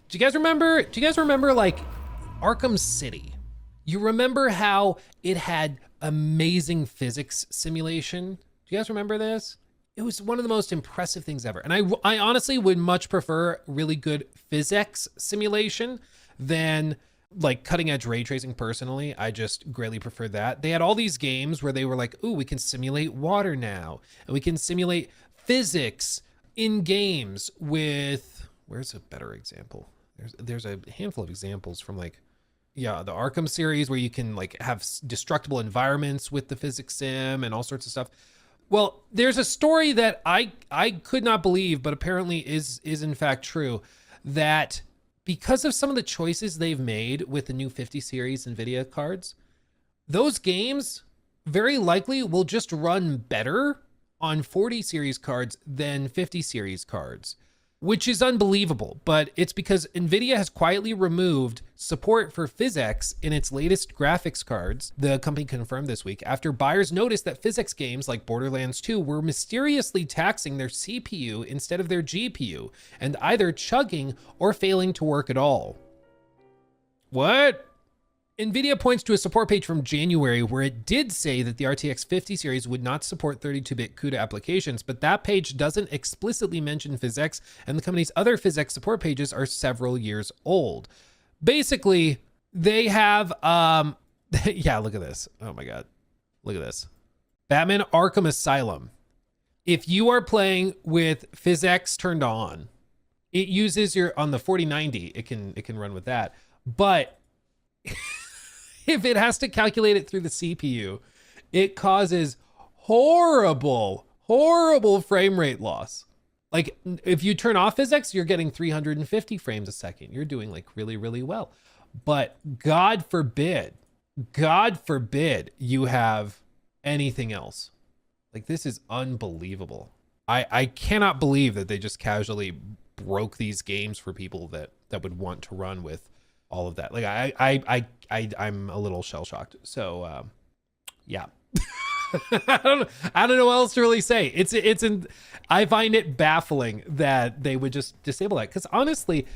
Do you guys remember like Arkham City? You remember how it had amazing physics simulation? Do you guys remember this? It was one of the most impressive things ever. And I honestly would much prefer really good PhysX simulation than like cutting edge ray tracing personally. I just greatly prefer that. They had all these games where they were like, ooh, we can simulate water now. And we can simulate physics in games with, where's a better example? There's a handful of examples from like, yeah, the Arkham series where you can like have destructible environments with the physics sim and all sorts of stuff. Well, there's a story that I could not believe, but apparently is in fact true, that because of some of the choices they've made with the new 50 series Nvidia cards, those games very likely will just run better on 40 series cards than 50 series cards, which is unbelievable. But it's because Nvidia has quietly removed support for PhysX in its latest graphics cards, the company confirmed this week, after buyers noticed that PhysX games like Borderlands 2 were mysteriously taxing their CPU instead of their GPU, and either chugging or failing to work at all. What? Nvidia points to a support page from January where it did say that the RTX 50 series would not support 32-bit CUDA applications, but that page doesn't explicitly mention PhysX, and the company's other PhysX support pages are several years old. Basically, they have, yeah, look at this. Oh my God. Look at this. Batman Arkham Asylum. If you are playing with PhysX turned on, it uses on the 4090, it can run with that. But if it has to calculate it through the CPU, it causes horrible frame rate loss. Like if you turn off PhysX, you're getting 350 frames a second. You're doing like really, really well. But God forbid you have anything else. Like this is unbelievable. I cannot believe that they just casually broke these games for people that would want to run with all of that. Like I'm a little shell shocked. So yeah. I don't know what else to really say. I find it baffling that they would just disable that. Because honestly,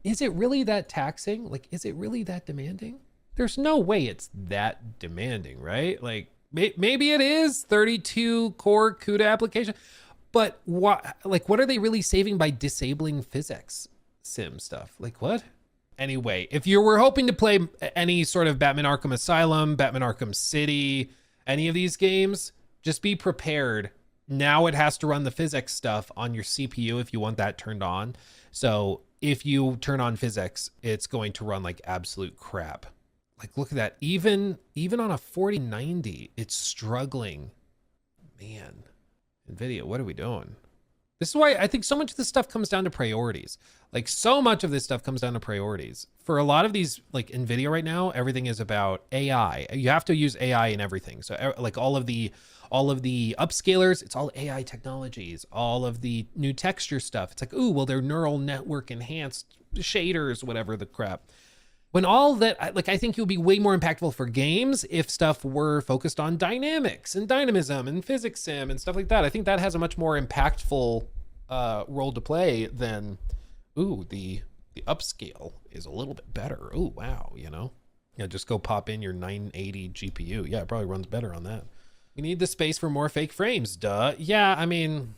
is it really that taxing? Like, is it really that demanding? There's no way it's that demanding, right? Like maybe it is 32 core CUDA application, but what are they really saving by disabling PhysX sim stuff? Like what? Anyway, if you were hoping to play any sort of Batman Arkham Asylum, Batman Arkham City, any of these games, just be prepared. Now it has to run the PhysX stuff on your CPU if you want that turned on. So if you turn on PhysX, it's going to run like absolute crap. Like look at that. Even on a 4090, it's struggling. Man, Nvidia, what are we doing? This is why I think so much of this stuff comes down to priorities. Like so much of this stuff comes down to priorities. For a lot of these, like Nvidia right now, everything is about AI. You have to use AI in everything. So like all of the upscalers, it's all AI technologies. All of the new texture stuff, it's like, ooh, well, they're neural network enhanced shaders, whatever the crap. When all that, like, I think it would be way more impactful for games if stuff were focused on dynamics and dynamism and physics sim and stuff like that. I think that has a much more impactful role to play than, ooh, the upscale is a little bit better. Ooh, wow, you know? Yeah, just go pop in your 980 GPU. Yeah, it probably runs better on that. We need the space for more fake frames, duh. Yeah, I mean,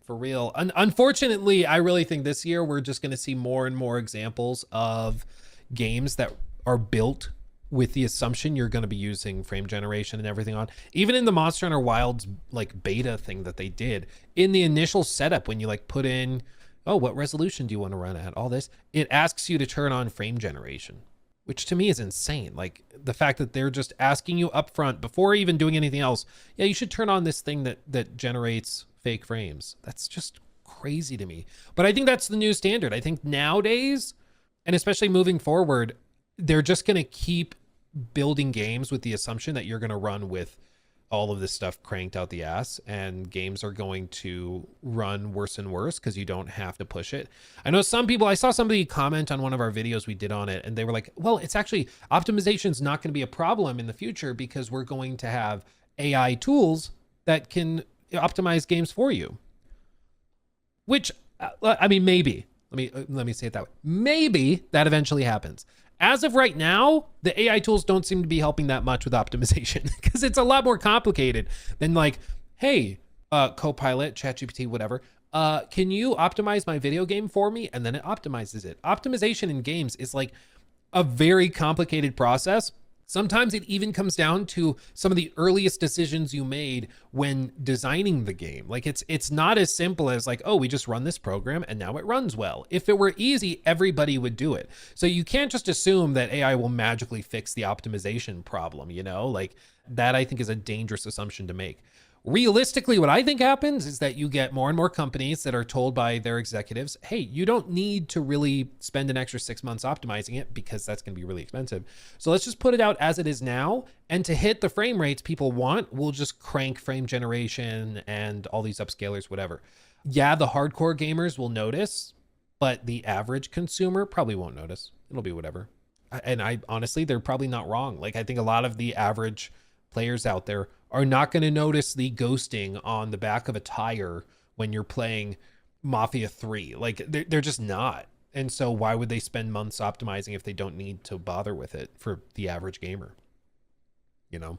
for real. Unfortunately, I really think this year we're just going to see more and more examples of games that are built with the assumption you're going to be using frame generation and everything on. Even in the Monster Hunter Wilds like beta thing that they did, in the initial setup when you like put in, oh, what resolution do you want to run at, all this, it asks you to turn on frame generation, which to me is insane. Like the fact that they're just asking you up front before even doing anything else, yeah, you should turn on this thing that generates fake frames. That's just crazy to me. But I think that's the new standard. I think nowadays, and especially moving forward, they're just going to keep building games with the assumption that you're going to run with all of this stuff cranked out the ass, and games are going to run worse and worse because you don't have to push it. I know some people, I saw somebody comment on one of our videos we did on it, and they were like, well, it's actually, optimization is not going to be a problem in the future because we're going to have AI tools that can optimize games for you. Which, I mean, maybe. Let me say it that way. Maybe that eventually happens. As of right now, the AI tools don't seem to be helping that much with optimization because it's a lot more complicated than like, hey, Copilot, ChatGPT, whatever. Can you optimize my video game for me? And then it optimizes it. Optimization in games is like a very complicated process. Sometimes it even comes down to some of the earliest decisions you made when designing the game. Like it's not as simple as like, oh, we just run this program and now it runs well. If it were easy, everybody would do it. So you can't just assume that AI will magically fix the optimization problem, you know? Like that I think is a dangerous assumption to make. Realistically, what I think happens is that you get more and more companies that are told by their executives, hey, you don't need to really spend an extra 6 months optimizing it because that's going to be really expensive. So let's just put it out as it is now. And to hit the frame rates people want, we'll just crank frame generation and all these upscalers, whatever. Yeah, the hardcore gamers will notice, but the average consumer probably won't notice. It'll be whatever. And I honestly, they're probably not wrong. Like I think a lot of the average players out there are not going to notice the ghosting on the back of a tire when you're playing Mafia 3. Like they're just not. And so why would they spend months optimizing if they don't need to bother with it for the average gamer? You know?